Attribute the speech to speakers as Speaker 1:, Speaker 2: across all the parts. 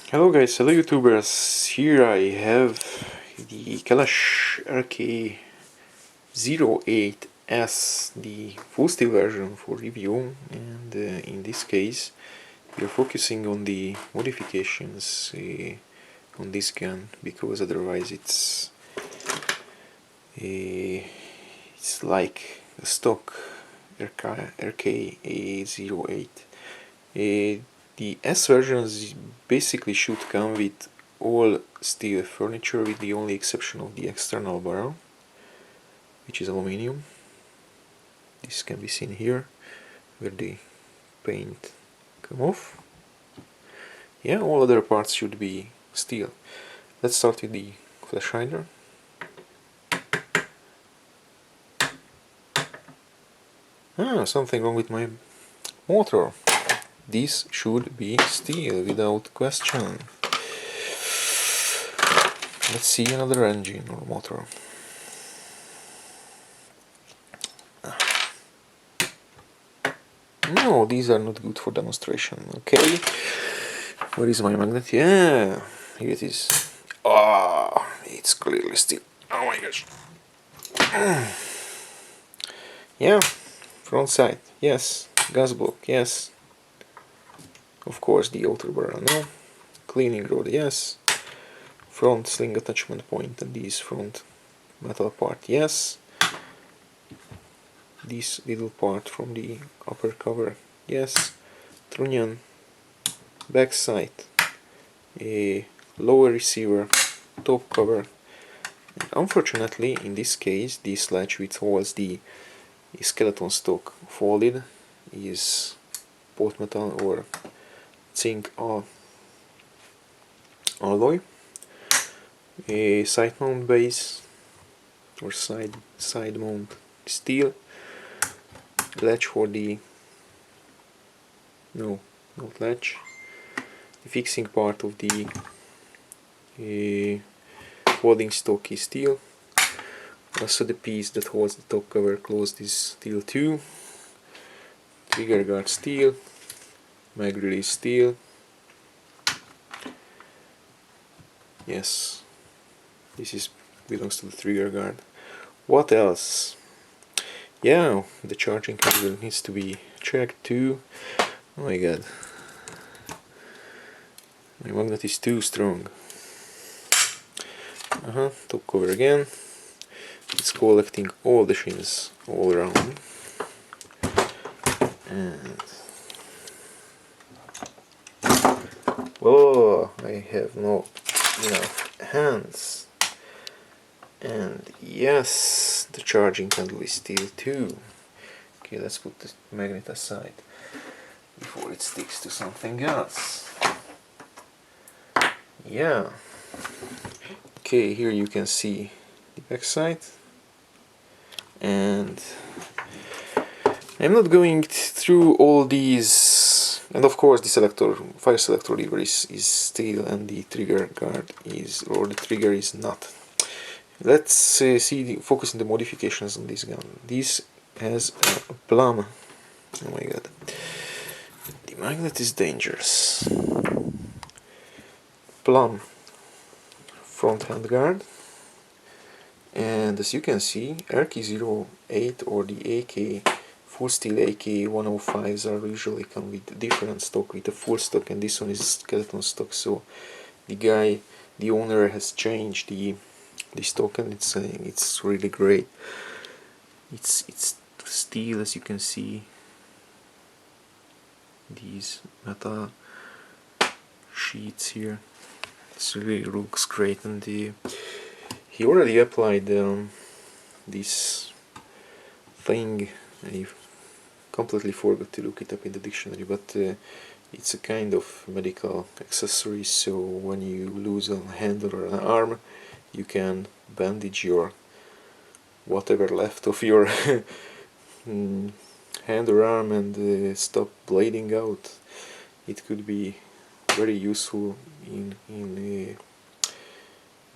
Speaker 1: Hello guys, hello YouTubers. Here I have the Kalash RK08S, the full steel version for review, and in this case we are focusing on the modifications on this gun, because otherwise it's like a stock RK08. The S versions basically should come with all steel furniture, with the only exception of the external barrel, which is aluminium. This can be seen here, where the paint come off. Yeah, all other parts should be steel. Let's start with the flash hider. Something wrong with my motor. This should be steel without question. Let's see another engine or motor. No, these are not good for demonstration. Okay, where is my magnet? Yeah, here it is. Ah, it's clearly steel. Oh my gosh. Yeah, front side, yes. Gas block, yes. Of course, the outer barrel, no. Cleaning rod, yes. Front sling attachment point and this front metal part, yes. This little part from the upper cover, yes. Trunnion, back side, a lower receiver, top cover. And unfortunately, in this case, this latch which holds the skeleton stock folded is pot metal or zinc alloy. A side mount base or side mount steel. Latch for the not latch. The fixing part of the holding stock is steel. Also the piece that holds the top cover closed is steel too. Trigger guard steel. Mag release steel. Yes, this belongs to the trigger guard. What else? Yeah, the charging cable needs to be checked too. Oh my god, my magnet is too strong. Top cover again. It's collecting all the shins all around. And oh, I have not enough hands. And yes, the charging cable is steel too. Okay, let's put the magnet aside before it sticks to something else. Yeah. Okay, here you can see the back side. And I'm not going through all these, and of course the fire selector lever is steel, and the trigger guard the trigger is not. Let's focus on the modifications on this gun. This has a plum. Oh my god. The magnet is dangerous. Plum front hand guard. And as you can see, RK08 or the AK full steel AK105s are usually come with different stock, with a full stock, and this one is skeleton stock. So the owner has changed the stock, and it's really great. It's steel, as you can see. These metal sheets here. It really looks great, and he already applied this thing. I completely forgot to look it up in the dictionary, but it's a kind of medical accessory, so when you lose a hand or an arm, you can bandage your whatever left of your hand or arm and stop bleeding out. It could be very useful in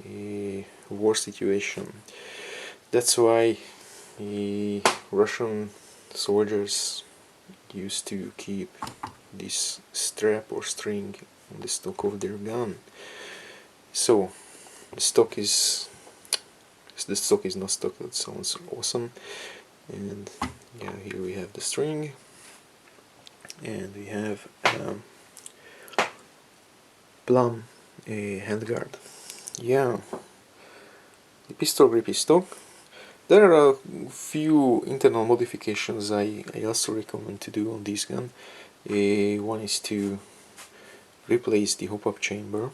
Speaker 1: a war situation. That's why Russian soldiers used to keep this strap or string on the stock of their gun. So the stock is not stock. That sounds awesome. And yeah, here we have the string, and we have plum handguard. Yeah, the pistol grip is stock. There are a few internal modifications I also recommend to do on this gun. One is to replace the hop-up chamber.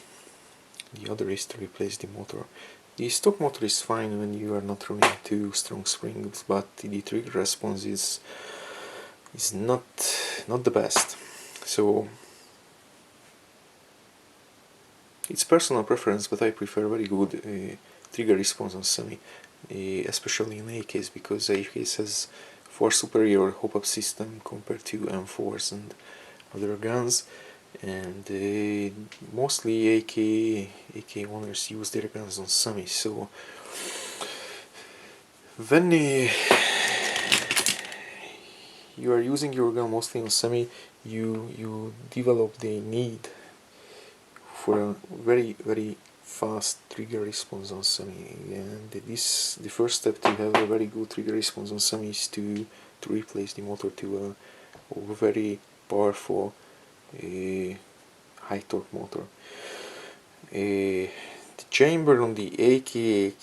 Speaker 1: The other is to replace the motor. The stock motor is fine when you are not running too strong springs, but the trigger response is not the best. So it's personal preference, but I prefer very good trigger response on semi, especially in AKs, because AKs has far superior hop-up system compared to M4s and other guns, and mostly AK owners use their guns on semi. So when you are using your gun mostly on semi, you develop the need for a very fast trigger response on semi, and the first step to have a very good trigger response on semi is to replace the motor to a very powerful high torque motor. The chamber on the AK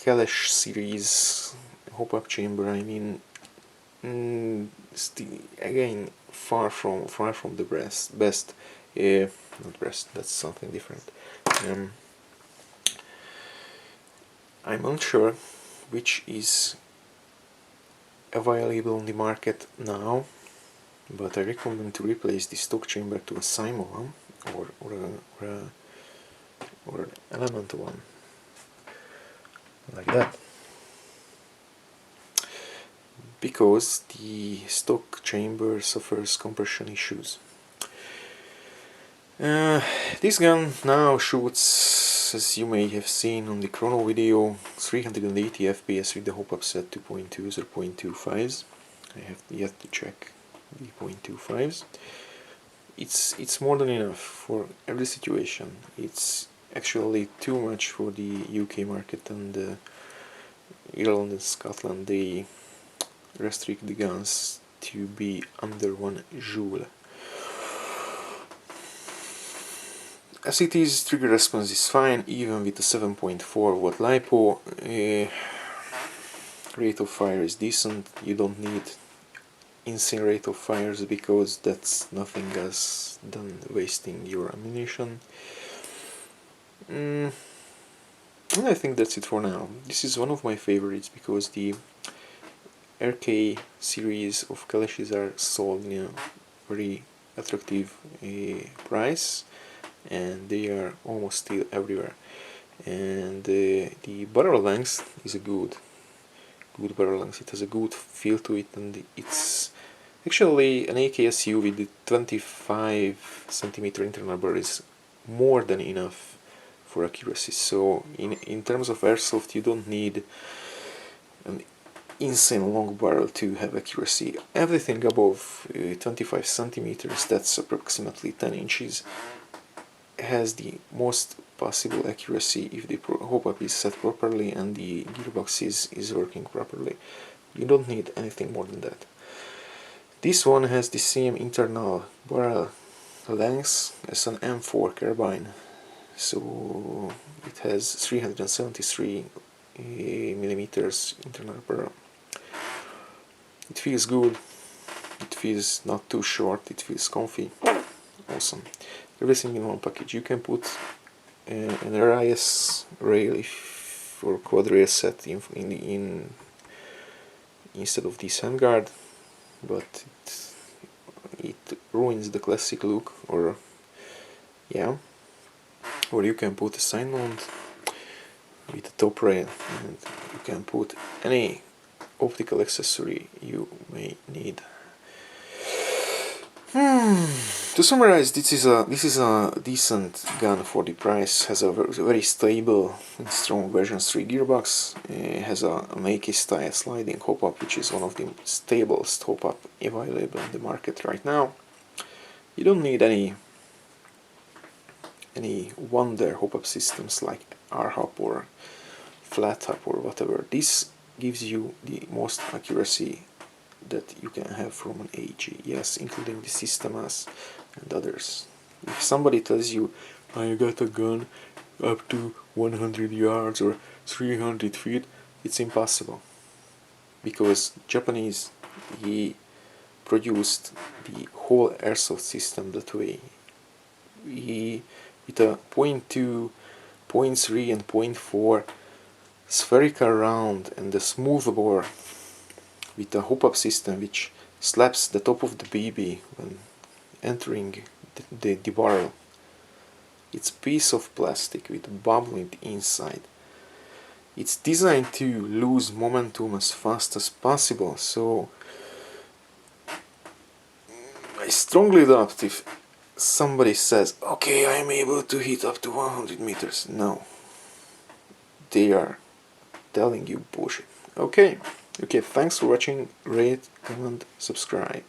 Speaker 1: Kalash series hop-up chamber, I mean, again, far from the best. Not breast, that's something different. I'm unsure which is available on the market now, but I recommend to replace the stock chamber to a Simo one or an element one, like that, because the stock chamber suffers compression issues. This gun now shoots, as you may have seen on the chrono video, 380 FPS with the hop-up set 2.2s or 0.25s. I have yet to check the 0.25s. It's more than enough for every situation. It's actually too much for the UK market, and Ireland and Scotland, they restrict the guns to be under 1 joule. As it is, trigger response is fine, even with the 7.4 watt LiPo. Rate of fire is decent. You don't need insane rate of fires, because that's nothing else than wasting your ammunition. And I think that's it for now. This is one of my favorites, because the RK series of Kalashes are sold in a very attractive price, and they are almost still everywhere. And the barrel length is a good barrel length. It has a good feel to it, and it's actually an AKSU with the 25 centimeter internal barrel is more than enough for accuracy. So in terms of airsoft, you don't need an insane long barrel to have accuracy. Everything above 25 centimeters, that's approximately 10 inches, has the most possible accuracy if the hop-up is set properly and the gearbox is working properly. You don't need anything more than that. This one has the same internal barrel length as an M4 carbine, so it has 373 millimeters internal barrel. It feels good, it feels not too short, it feels comfy, awesome. Everything in one package. You can put an RIS rail or quad rail set in instead of this handguard, but it ruins the classic look. Or you can put a side mount with a top rail, and you can put any optical accessory you may need. To summarize, this is a decent gun for the price. Has a very stable and strong version 3 gearbox. Has an AK style sliding hop-up, which is one of the stablest hop-up available in the market right now. You don't need any any wonder hop-up systems like R-hop or flat hop or whatever. This gives you the most accuracy that you can have from an AG, yes, including the Systemas and others. If somebody tells you, I got a gun up to 100 yards or 300 feet, it's impossible. Because Japanese, he produced the whole airsoft system that way. He, with a .2, .3 and .4 spherical round and a smooth bore, with a hop-up system which slaps the top of the BB when entering the barrel. It's a piece of plastic with a bubble in the inside. It's designed to lose momentum as fast as possible, so I strongly doubt if somebody says, okay, I'm able to hit up to 100 meters. No. They are telling you bullshit. Okay, thanks for watching, rate, comment, subscribe.